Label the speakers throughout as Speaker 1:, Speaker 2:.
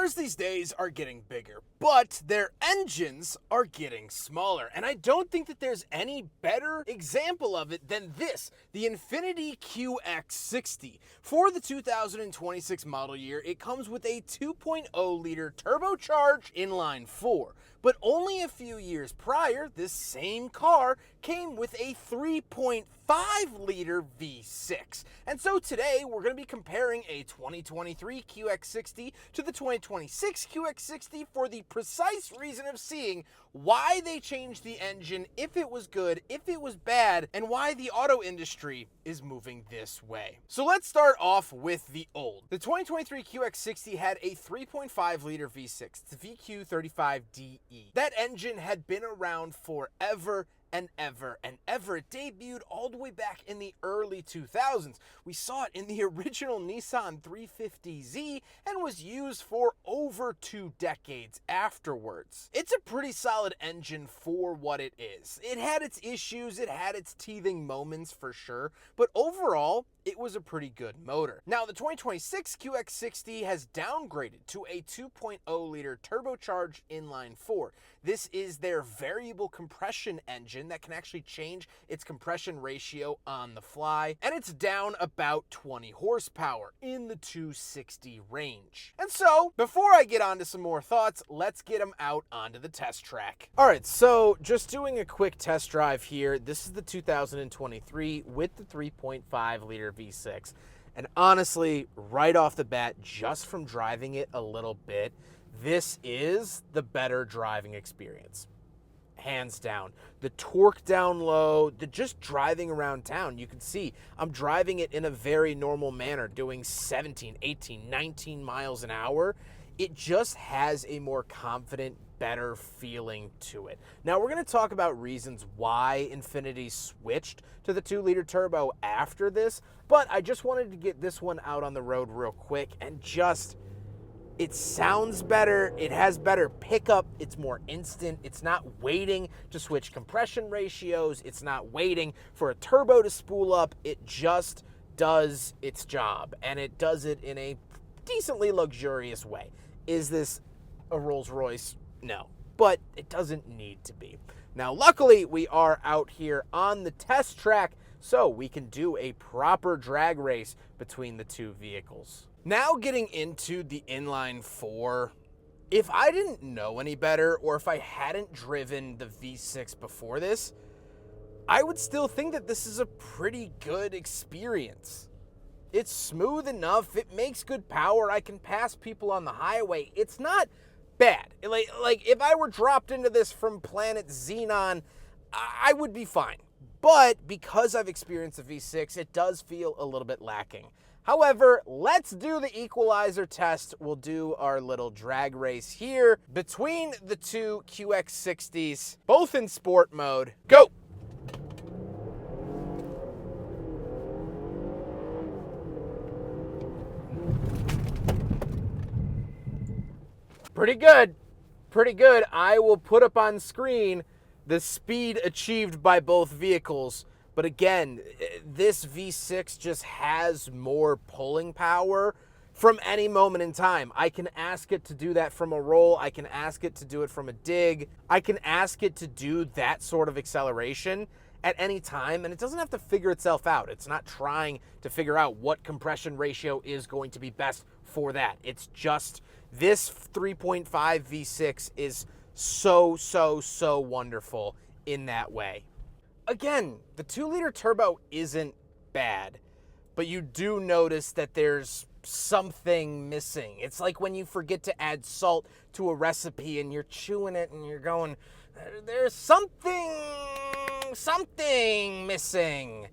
Speaker 1: Cars these days are getting bigger, but their engines are getting smaller. And I don't think that there's any better example of it than this, the Infiniti QX60. For the 2026 model year, it comes with a 2.0-liter turbocharged inline-4. But only a few years prior, this same car came with a 3.5-liter V6. And so today, we're going to be comparing a 2023 QX60 to the 2026 QX60 for the precise reason of seeing why they changed the engine, if it was good, if it was bad, and why the auto industry is moving this way. So let's start off with the old. The 2023 QX60 had a 3.5-liter V6, the VQ35DE. That engine had been around forever and ever and ever. It debuted all the way back in the early 2000s. We saw it in the original Nissan 350Z and was used for over 2 decades afterwards. It's a pretty solid engine for what it is. It had its issues, it had its teething moments for sure, but overall, it was a pretty good motor. Now, the 2026 QX60 has downgraded to a 2.0-liter turbocharged inline-4. This is their variable compression engine that can actually change its compression ratio on the fly, and it's down about 20 horsepower in the 260 range. And so, before I get on to some more thoughts, let's get them out onto the test track. All right, so just doing a quick test drive here. This is the 2023 with the 3.5-liter V6. And honestly, right off the bat, just from driving it a little bit, this is the better driving experience. Hands down. The torque down low, the just driving around town, you can see I'm driving it in a very normal manner, doing 17, 18, 19 miles an hour. It just has a more confident, better feeling to it. Now, we're going to talk about reasons why Infiniti switched to the 2-liter turbo after this, but I just wanted to get this one out on the road real quick and just, it sounds better, it has better pickup, it's more instant, it's not waiting to switch compression ratios, it's not waiting for a turbo to spool up, it just does its job, and it does it in a decently luxurious way. Is this a Rolls Royce? No, but it doesn't need to be. Now, luckily, we are out here on the test track, so we can do a proper drag race between the two vehicles. Now, getting into the inline-4, if I didn't know any better, or if I hadn't driven the V6 before this, I would still think that this is a pretty good experience. It's smooth enough, it makes good power, I can pass people on the highway. It's not bad. Like if I were dropped into this from planet Xenon, I would be fine. But because I've experienced the V6, it does feel a little bit lacking. However, let's do the equalizer test. We'll do our little drag race here between the two QX60s, both in sport mode. Go! Pretty good. Pretty good. I will put up on screen the speed achieved by both vehicles. But again, this V6 just has more pulling power from any moment in time. I can ask it to do that from a roll. I can ask it to do it from a dig. I can ask it to do that sort of acceleration at any time, and it doesn't have to figure itself out. It's not trying to figure out what compression ratio is going to be best for that. It's just this 3.5 V6 is so wonderful in that way. Again, the 2-liter turbo isn't bad, but you do notice that there's something missing. It's like when you forget to add salt to a recipe and you're chewing it and you're going, there's something missing.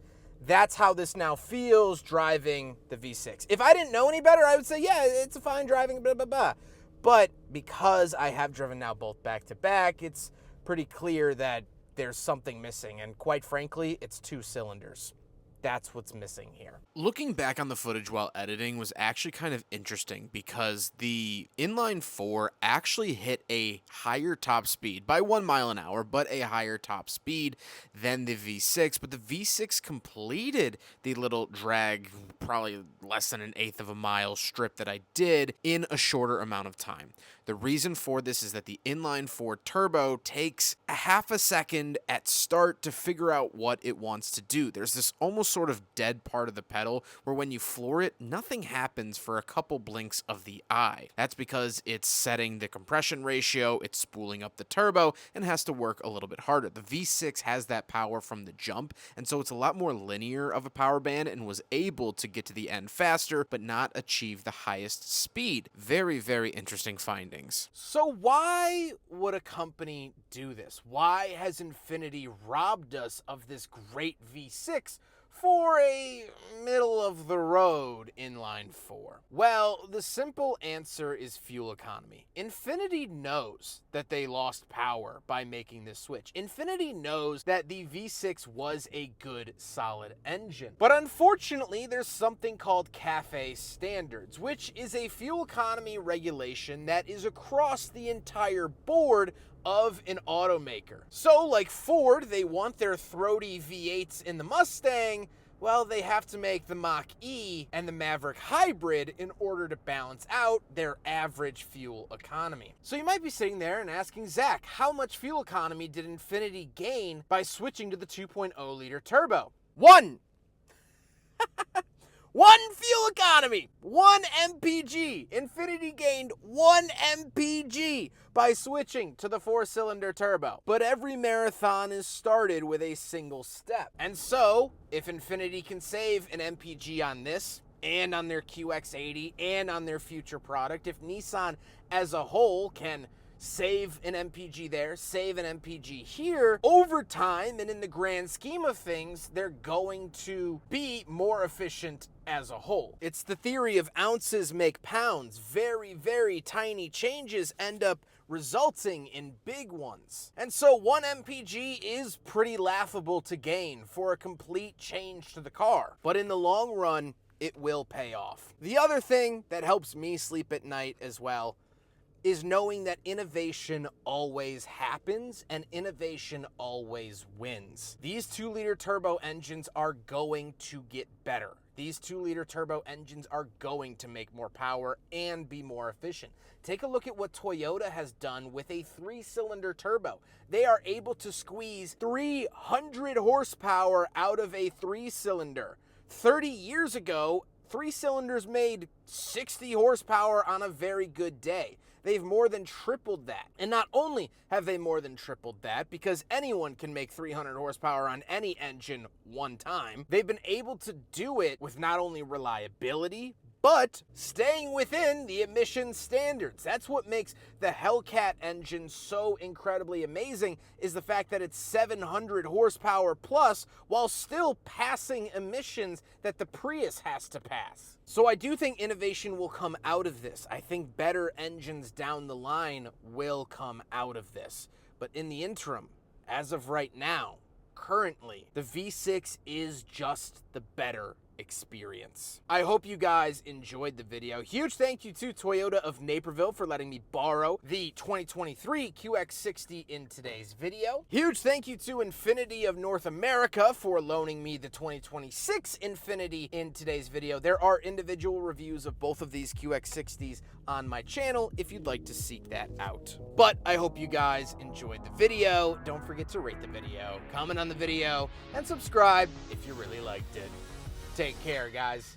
Speaker 1: That's how this now feels driving the V6. If I didn't know any better, I would say, yeah, it's a fine driving, blah, blah, blah. But because I have driven now both back to back, it's pretty clear that there's something missing. And quite frankly, it's 2 cylinders. That's what's missing here.
Speaker 2: Looking back on the footage while editing was actually kind of interesting because the inline-4 actually hit a higher top speed by 1 mile an hour, but a higher top speed than the V6. But the V6 completed the little drag probably less than an eighth of a mile strip that I did in a shorter amount of time. The reason for this is that the inline-4 turbo takes a half a second at start to figure out what it wants to do. There's this almost sort of dead part of the pedal where when you floor it, nothing happens for a couple blinks of the eye. That's because it's setting the compression ratio, it's spooling up the turbo, and has to work a little bit harder. The V6 has that power from the jump, and so it's a lot more linear of a power band and was able to get to the end faster, but not achieve the highest speed. Very, very interesting findings.
Speaker 1: So why would a company do this? Why has Infiniti robbed us of this great V6 for a middle-of-the-road inline-4? Well, the simple answer is fuel economy. Infiniti knows that they lost power by making this switch. Infiniti knows that the V6 was a good, solid engine. But unfortunately, there's something called CAFE standards, which is a fuel economy regulation that is across the entire board of an automaker. So like Ford, they want their throaty V8s in the Mustang. Well, they have to make the Mach-E and the Maverick Hybrid in order to balance out their average fuel economy. So you might be sitting there and asking, Zach, how much fuel economy did Infiniti gain by switching to the 2.0 liter turbo? One fuel economy, 1 mpg. Infiniti gained 1 mpg by switching to the 4-cylinder turbo. But every marathon is started with a single step. And so, if Infiniti can save an mpg on this, and on their QX80, and on their future product, if Nissan as a whole can save an MPG there, save an MPG here, over time and in the grand scheme of things, they're going to be more efficient as a whole. It's the theory of ounces make pounds. Very, very tiny changes end up resulting in big ones. And so 1 mpg is pretty laughable to gain for a complete change to the car. But in the long run, it will pay off. The other thing that helps me sleep at night as well is knowing that innovation always happens and innovation always wins. These 2-liter turbo engines are going to get better. These 2-liter turbo engines are going to make more power and be more efficient. Take a look at what Toyota has done with a 3-cylinder turbo. They are able to squeeze 300 horsepower out of a 3-cylinder. 30 years ago, 3 cylinders made 60 horsepower on a very good day. They've more than tripled that. And not only have they more than tripled that, because anyone can make 300 horsepower on any engine one time, they've been able to do it with not only reliability, but staying within the emission standards. That's what makes the Hellcat engine so incredibly amazing, is the fact that it's 700 horsepower plus while still passing emissions that the Prius has to pass. So I do think innovation will come out of this. I think better engines down the line will come out of this. But in the interim, as of right now, currently, the V6 is just the better experience. I hope you guys enjoyed the video. Huge thank you to Toyota of Naperville for letting me borrow the 2023 QX60 in today's video. Huge thank you to Infiniti of North America for loaning me the 2026 Infiniti in today's video. There are individual reviews of both of these QX60s on my channel if you'd like to seek that out. But I hope you guys enjoyed the video. Don't forget to rate the video, comment on the video, and subscribe if you really liked it. Take care, guys.